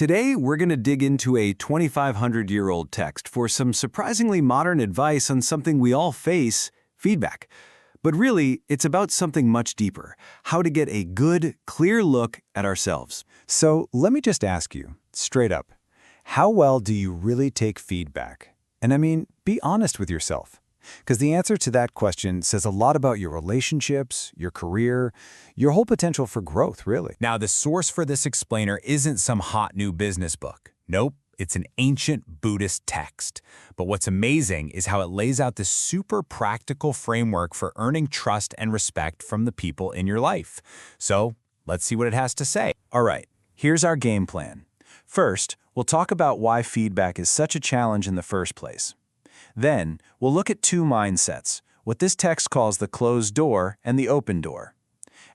Today, we're going to dig into a 2,500-year-old text for some surprisingly modern advice on something we all face, feedback. But really, it's about something much deeper, how to get a good, clear look at ourselves. So let me just ask you, straight up, how well do you really take feedback? And I mean, be honest with yourself. Because the answer to that question says a lot about your relationships, your career, your whole potential for growth, really. Now, the source for this explainer isn't some hot new business book. Nope, it's an ancient Buddhist text. But what's amazing is how it lays out this super practical framework for earning trust and respect from the people in your life. So, let's see what it has to say. All right, here's our game plan. First, we'll talk about why feedback is such a challenge in the first place. Then, we'll look at two mindsets, what this text calls the closed door and the open door.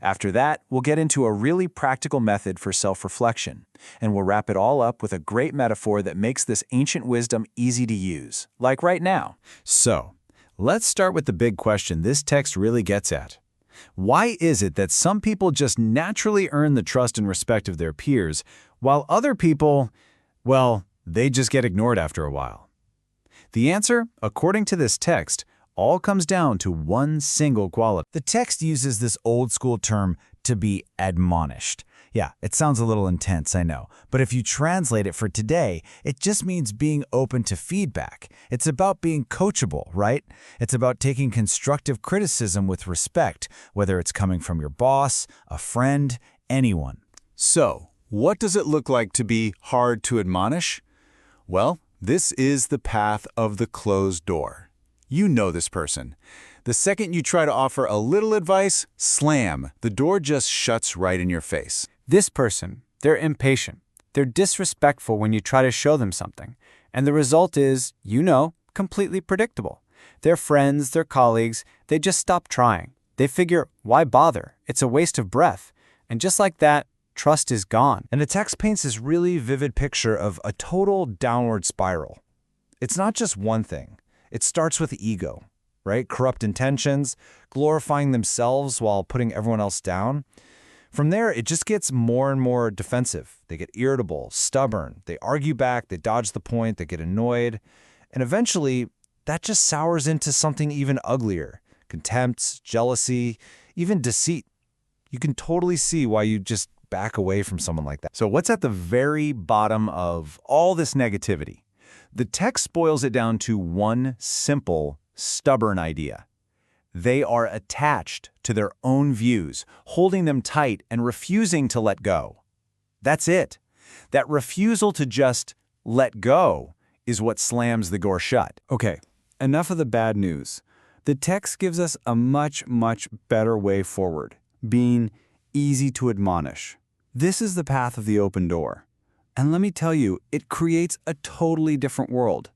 After that, we'll get into a really practical method for self-reflection, and we'll wrap it all up with a great metaphor that makes this ancient wisdom easy to use, like right now. So, let's start with the big question this text really gets at. Why is it that some people just naturally earn the trust and respect of their peers, while other people, well, they just get ignored after a while? The answer, according to this text, all comes down to one single quality. The text uses this old-school term, to be admonished. Yeah, it sounds a little intense, I know, but if you translate it for today, it just means being open to feedback. It's about being coachable, right? It's about taking constructive criticism with respect, whether it's coming from your boss, a friend, anyone. So, what does it look like to be hard to admonish? Well, this is the path of the closed door. You know this person. The second you try to offer a little advice, slam, the door just shuts right in your face. This person, they're impatient. They're disrespectful when you try to show them something. And the result is, completely predictable. Their friends, their colleagues, they just stop trying. They figure, why bother? It's a waste of breath. And just like that, trust is gone. And the text paints this really vivid picture of a total downward spiral. It's not just one thing. It starts with ego, right? Corrupt intentions, glorifying themselves while putting everyone else down. From there, it just gets more and more defensive. They get irritable, stubborn, they argue back, they dodge the point, they get annoyed. And eventually, that just sours into something even uglier. Contempt, jealousy, even deceit. You can totally see why you just back away from someone like that. So what's at the very bottom of all this negativity? The text boils it down to one simple, stubborn idea. They are attached to their own views, holding them tight and refusing to let go. That's it. That refusal to just let go is what slams the door shut. Okay, enough of the bad news. The text gives us a much, much better way forward, being easy to admonish. This is the path of the open door. And let me tell you, it creates a totally different world.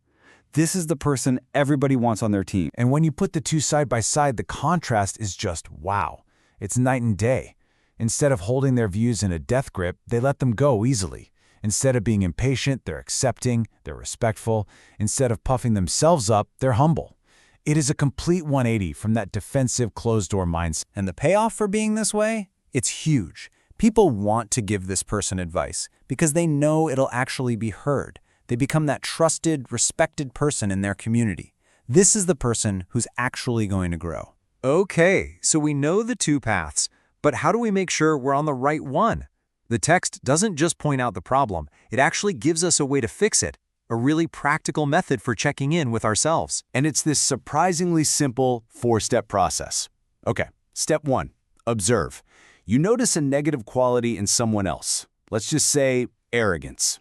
This is the person everybody wants on their team. And when you put the two side by side, the contrast is just wow. It's night and day. Instead of holding their views in a death grip, they let them go easily. Instead of being impatient, they're accepting, they're respectful. Instead of puffing themselves up, they're humble. It is a complete 180 from that defensive closed-door mindset. And the payoff for being this way? It's huge. People want to give this person advice because they know it'll actually be heard. They become that trusted, respected person in their community. This is the person who's actually going to grow. Okay, so we know the two paths, but how do we make sure we're on the right one? The text doesn't just point out the problem, it actually gives us a way to fix it, a really practical method for checking in with ourselves. And it's this surprisingly simple four-step process. Okay, step 1, observe. You notice a negative quality in someone else. Let's just say arrogance.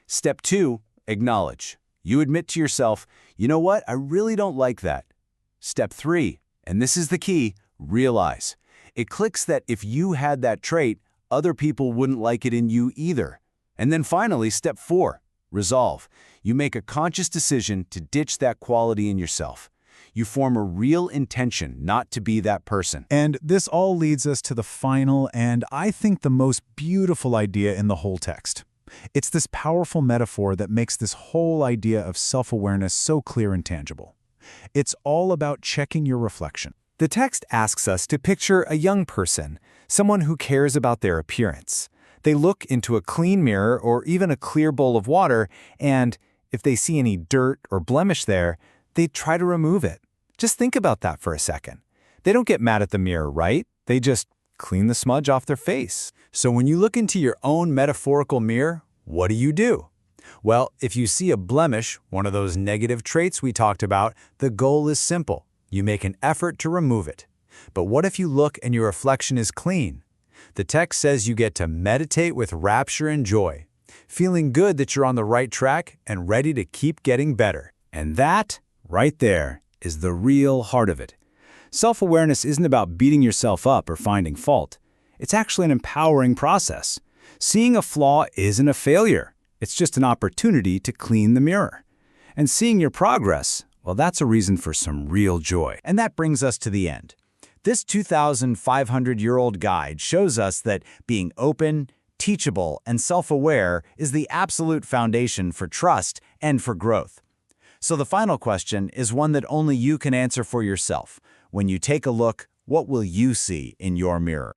Step 2, acknowledge. You admit to yourself, you know what, I really don't like that. Step 3, and this is the key, realize. It clicks that if you had that trait, other people wouldn't like it in you either. And then finally, step 4, resolve. You make a conscious decision to ditch that quality in yourself. You form a real intention not to be that person. And this all leads us to the final and I think the most beautiful idea in the whole text. It's this powerful metaphor that makes this whole idea of self-awareness so clear and tangible. It's all about checking your reflection. The text asks us to picture a young person, someone who cares about their appearance. They look into a clean mirror or even a clear bowl of water, and if they see any dirt or blemish there, they try to remove it. Just think about that for a second. They don't get mad at the mirror, right? They just clean the smudge off their face. So when you look into your own metaphorical mirror, what do? Well, if you see a blemish, one of those negative traits we talked about, the goal is simple. You make an effort to remove it. But what if you look and your reflection is clean? The text says you get to meditate with rapture and joy, feeling good that you're on the right track and ready to keep getting better. And that, right there, is the real heart of it. Self-awareness isn't about beating yourself up or finding fault. It's actually an empowering process. Seeing a flaw isn't a failure. It's just an opportunity to clean the mirror. And seeing your progress, well, that's a reason for some real joy. And that brings us to the end. This 2,500-year-old guide shows us that being open, teachable, and self-aware is the absolute foundation for trust and for growth. So the final question is one that only you can answer for yourself. When you take a look, what will you see in your mirror?